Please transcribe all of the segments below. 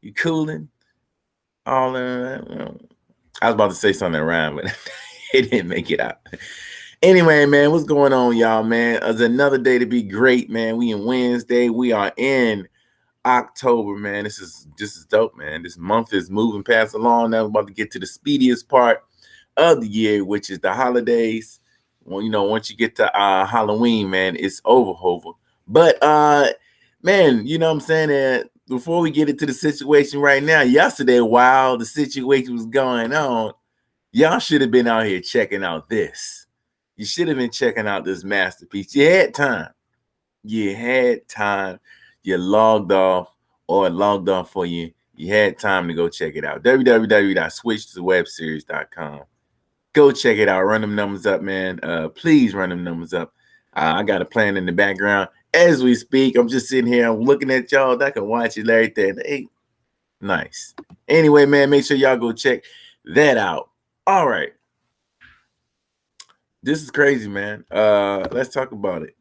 You cooling? All I was about to say something around, but it didn't make it out. Anyway, man, what's going on, y'all, man? It's another day to be great, man. We in Wednesday. We are in October, man. This is dope, man. This month is moving past along. Now we're about to get to the speediest part of the year, which is the holidays. Well, once you get to Halloween, man, it's over. But man, you know what I'm saying? Before we get into the situation right now, yesterday, while the situation was going on, y'all should have been out here checking out this. You should have been checking out this masterpiece. You had time. You had time. You logged off, or it logged off for you. You had time to go check it out. www.switchthewebseries.com. Go check it out. Run them numbers up, man. Please run them numbers up. I got a plan in the background as we speak. I'm just sitting here. I'm looking at y'all. I can watch it right there. Hey, nice. Anyway, man, make sure y'all go check that out. All right. This is crazy, man. Let's talk about it.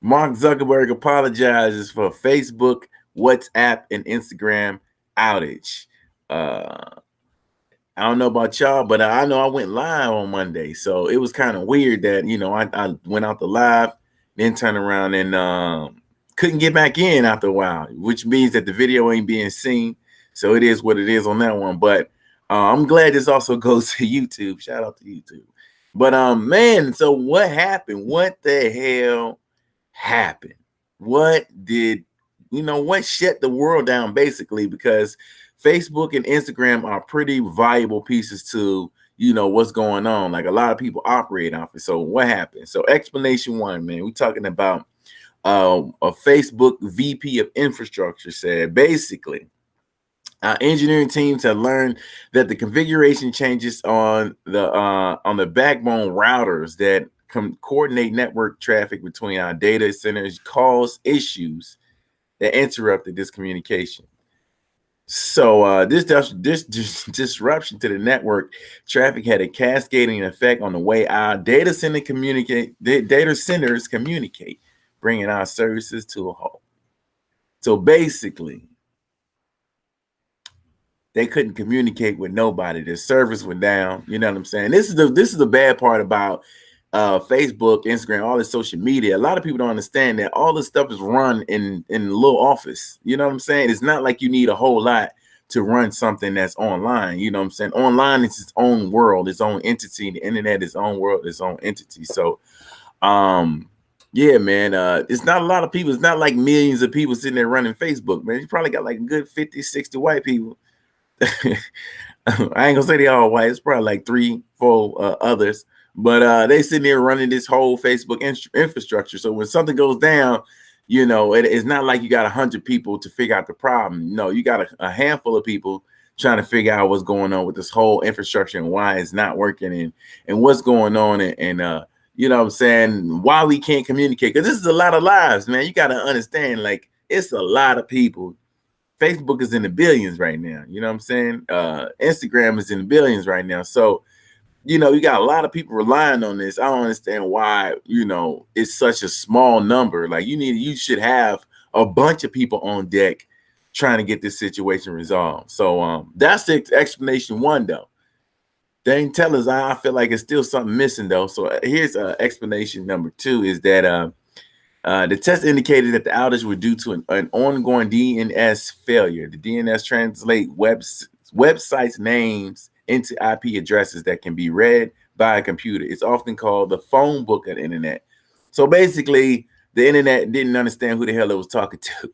Mark Zuckerberg apologizes for Facebook, WhatsApp, and Instagram outage. I don't know about y'all, but I know I went live on Monday. So it was kind of weird that, I went out the live, then turned around and couldn't get back in after a while, which means that the video ain't being seen. So it is what it is on that one. But I'm glad this also goes to YouTube. Shout out to YouTube. But man, so what happened? What the hell happened? What shut the world down basically? Because Facebook and Instagram are pretty valuable pieces to, what's going on. Like a lot of people operate off it. So what happened? So explanation one, man, we're talking about a Facebook VP of infrastructure said basically, our engineering teams have learned that the configuration changes on the backbone routers that coordinate network traffic between our data centers cause issues that interrupted this communication. So this disruption to the network traffic had a cascading effect on the way our data centers communicate, bringing our services to a halt. So basically, they couldn't communicate with nobody. Their service went down. You know what I'm saying? This is the bad part about Facebook, Instagram, all this social media. A lot of people don't understand that all this stuff is run in a little office. You know what I'm saying? It's not like you need a whole lot to run something that's online. You know what I'm saying? Online is its own world, its own entity. The internet is its own world, its own entity. So yeah, man, it's not a lot of people. It's not like millions of people sitting there running Facebook, man. You probably got like a good 50, 60 white people. I ain't gonna say they all white. It's probably like 3, 4 others. But they sitting there running this whole Facebook infrastructure. So when something goes down, it's not like you got 100 people to figure out the problem. No, you got a handful of people trying to figure out what's going on with this whole infrastructure and why it's not working and what's going on and you know what I'm saying, why we can't communicate. Because this is a lot of lives, man. You got to understand, like, it's a lot of people. Facebook is in the billions right now. You know what I'm saying? Instagram is in the billions right now. So, you got a lot of people relying on this. I don't understand why, it's such a small number. Like you should have a bunch of people on deck trying to get this situation resolved. So that's the explanation one, though. They didn't tell us. I feel like it's still something missing, though. So here's explanation number two is that the test indicated that the outage was due to an ongoing DNS failure. The DNS translate websites' names into IP addresses that can be read by a computer. It's often called the phone book of the internet. So basically, the internet didn't understand who the hell it was talking to.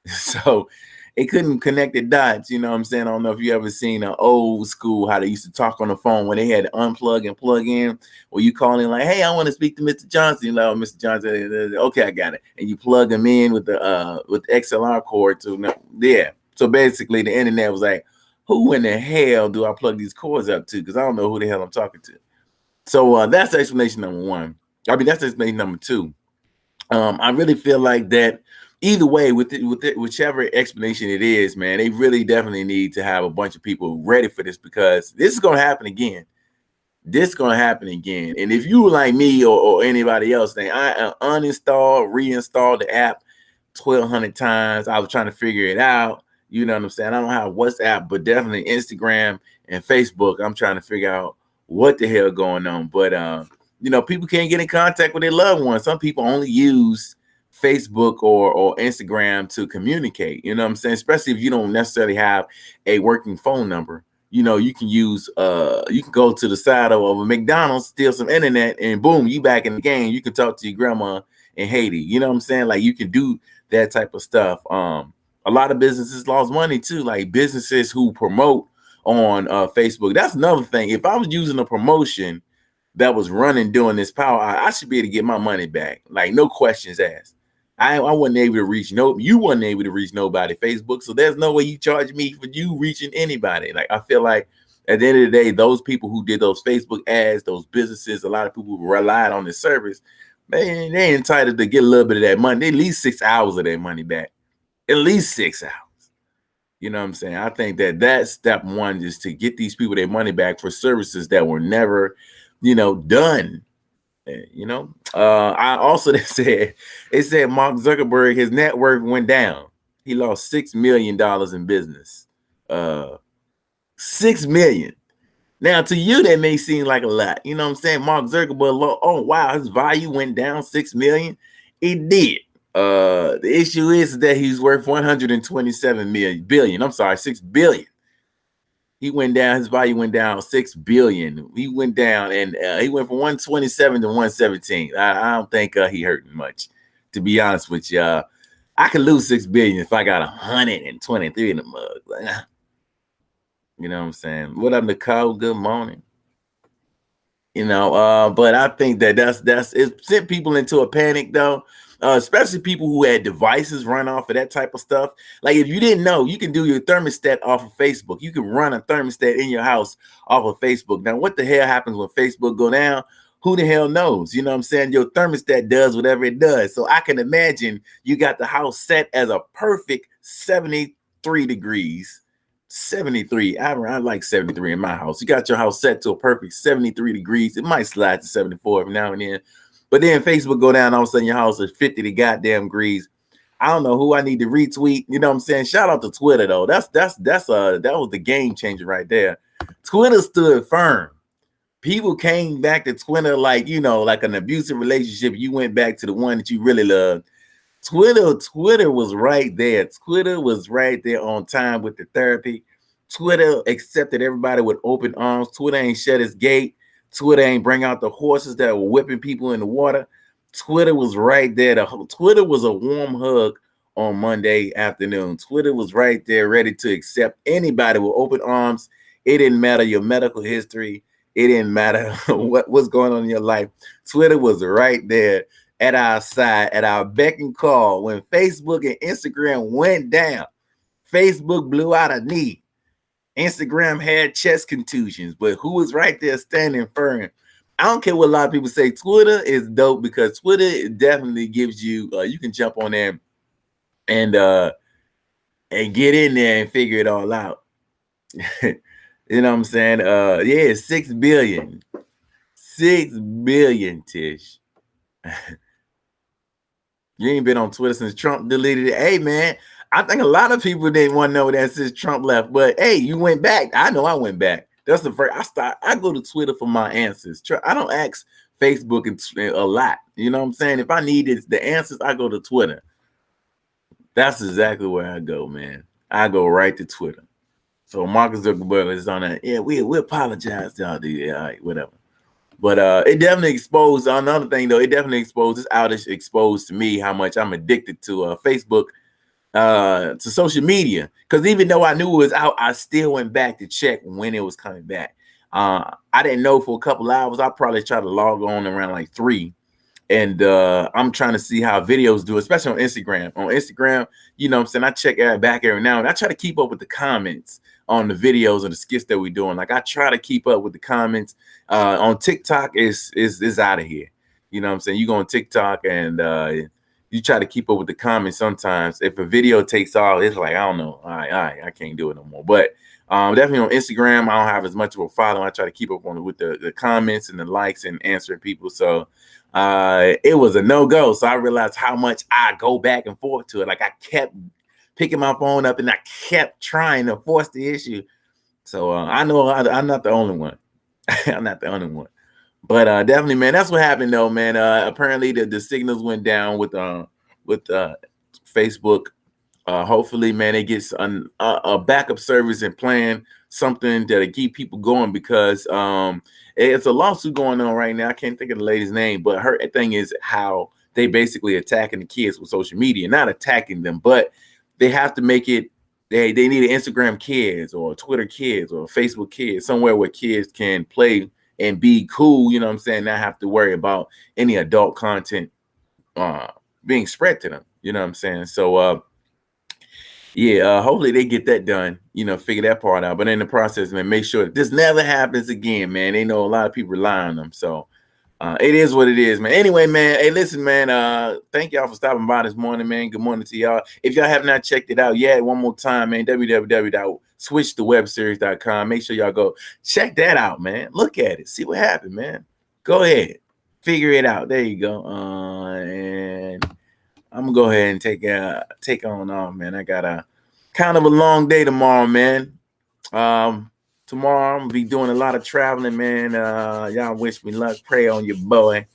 So it couldn't connect the dots. You know what I'm saying? I don't know if you ever seen an old school, how they used to talk on the phone when they had to unplug and plug in, or you call in like, hey, I want to speak to Mr. Johnson. Like, oh, Mr. Johnson, okay, I got it. And you plug them in with the XLR cord to, yeah. So basically the internet was like, who in the hell do I plug these cords up to? Because I don't know who the hell I'm talking to. So that's explanation number one. I mean, that's explanation number two. I really feel like that either way, whichever explanation it is, man, they really definitely need to have a bunch of people ready for this because this is going to happen again. This is going to happen again. And if you were like me or anybody else, then I uninstalled, reinstalled the app 1,200 times. I was trying to figure it out. You know what I'm saying? I don't have WhatsApp, but definitely Instagram and Facebook. I'm trying to figure out what the hell going on. But people can't get in contact with their loved ones. Some people only use Facebook or Instagram to communicate. You know what I'm saying? Especially if you don't necessarily have a working phone number. You can use you can go to the side of a McDonald's, steal some internet, and boom, you back in the game. You can talk to your grandma in Haiti. You know what I'm saying? Like, you can do that type of stuff. A lot of businesses lost money too, like businesses who promote on Facebook. That's another thing. If I was using a promotion that was running during this power, I should be able to get my money back, like no questions asked. I wasn't able to reach you wasn't able to reach nobody Facebook, so there's no way you charge me for you reaching anybody. Like, I feel like at the end of the day, those people who did those Facebook ads, those businesses, a lot of people who relied on this service, man, they're entitled to get a little bit of that money, at least 6 hours of their money back, at least 6 hours. You know what I'm saying? I think that's step one, is to get these people their money back for services that were never, done. I also it said Mark Zuckerberg, his net worth went down. He lost $6 million in business. $6 million. Now, to you, that may seem like a lot. You know what I'm saying? Mark Zuckerberg, oh wow, his value went down $6 million. It did. The issue is that he's worth 127 billion. I'm sorry, 6 billion. He went down, his value went down 6 billion. He went down, and he went from 127 to 117. I don't think he hurting much, to be honest with you. I could lose 6 billion if I got 123 in the mug. You know what I'm saying? What up, Nicole? Good morning. But I think that's it sent people into a panic though. Especially people who had devices run off of that type of stuff. Like, if you didn't know, you can do your thermostat off of Facebook. You can run a thermostat in your house off of Facebook. Now, what the hell happens when Facebook go down? Who the hell knows? You know what I'm saying? Your thermostat does whatever it does. So I can imagine you got the house set as a perfect 73 degrees. 73. I like 73 in my house. You got your house set to a perfect 73 degrees. It might slide to 74 every now and then. But then Facebook go down, all of a sudden your house is 50 to goddamn degrees. I don't know who I need to retweet. You know what I'm saying? Shout out to Twitter though. That was the game changer right there. Twitter stood firm. People came back to Twitter like an abusive relationship. You went back to the one that you really loved. Twitter was right there. Twitter was right there on time with the therapy. Twitter accepted everybody with open arms. Twitter ain't shut its gate. Twitter ain't bring out the horses that were whipping people in the water. Twitter was right there. Twitter was a warm hug on Monday afternoon. Twitter was right there ready to accept anybody with open arms. It didn't matter your medical history. It didn't matter what's going on in your life. Twitter was right there at our side, at our beck and call. When Facebook and Instagram went down, Facebook blew out a knee. Instagram had chest contusions, but who was right there standing firm? I don't care what a lot of people say. Twitter is dope because Twitter definitely gives you, you can jump on there and get in there and figure it all out. You know what I'm saying? Yeah, 6 billion. 6 billion, Tish. You ain't been on Twitter since Trump deleted it. Hey, man, I think a lot of people didn't want to know that since Trump left. But hey, you went back. I know I went back. That's the first. I go to Twitter for my answers. I don't ask Facebook a lot. You know what I'm saying? If I needed the answers, I go to Twitter. That's exactly where I go, man. I go right to Twitter. So Marcus Zuckerberg is on that. Yeah, we apologize to y'all. Yeah, all right, whatever. But it definitely exposed, another thing though, it definitely exposed, this outage exposed to me how much I'm addicted to Facebook, to social media. Because even though I knew it was out, I still went back to check when it was coming back. I didn't know for a couple hours. I probably tried to log on around like 3. And I'm trying to see how videos do, especially on Instagram. On Instagram, you know what I'm saying, I check back every now and I try to keep up with the comments on the videos and the skits that we're doing. Like, I try to keep up with the comments. On TikTok is out of here. You know what I'm saying? You go on TikTok and you try to keep up with the comments sometimes. If a video takes off, it's like, I don't know. All right, I can't do it no more. But definitely on Instagram, I don't have as much of a following. I try to keep up on it with the comments and the likes and answering people. So it was a no-go. So I realized how much I go back and forth to it. Like, I kept picking my phone up, and I kept trying to force the issue. So I know I'm not the only one. I'm not the only one. But definitely, man, that's what happened though, man. Apparently the signals went down with Facebook. Hopefully, man, they get a backup service and plan something that'll keep people going, because it's a lawsuit going on right now. I can't think of the lady's name, but her thing is how they basically attacking the kids with social media. Not attacking them, but they have to make it. They need an Instagram Kids or Twitter Kids or Facebook Kids, somewhere where kids can play and be cool. You know what I'm saying? Not have to worry about any adult content being spread to them. You know what I'm saying? So yeah, hopefully they get that done, figure that part out. But in the process, man, make sure this never happens again, man. They know a lot of people rely on them. So it is what it is, man. Anyway, man, hey, listen, man, thank y'all for stopping by this morning, man. Good morning to y'all. If y'all have not checked it out yet, one more time, man, www.switchthewebseries.com. Make sure y'all go check that out, man. Look at it. See what happened, man. Go ahead. Figure it out. There you go. And I'm gonna go ahead and take on off, man. I got a kind of a long day tomorrow, man. Tomorrow I'm gonna be doing a lot of traveling, man. Y'all wish me luck. Pray on your boy.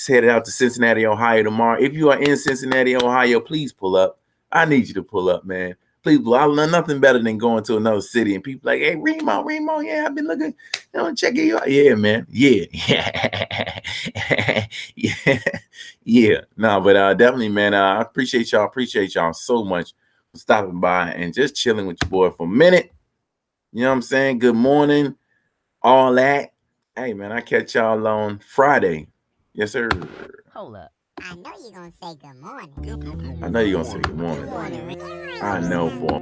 Headed out to Cincinnati, Ohio tomorrow. If you are in Cincinnati, Ohio, please pull up. I need you to pull up, man. Please, I love nothing better than going to another city and people like, hey, Remo, yeah, I've been looking, checking you out. Yeah, man. Yeah. Yeah. No, but definitely, man, I appreciate y'all so much for stopping by and just chilling with your boy for a minute. You know what I'm saying? Good morning, all that. Hey, man, I catch y'all on Friday. Yes, sir. Hold up. I know you're going to say good morning. I know you're going to say good morning. I know for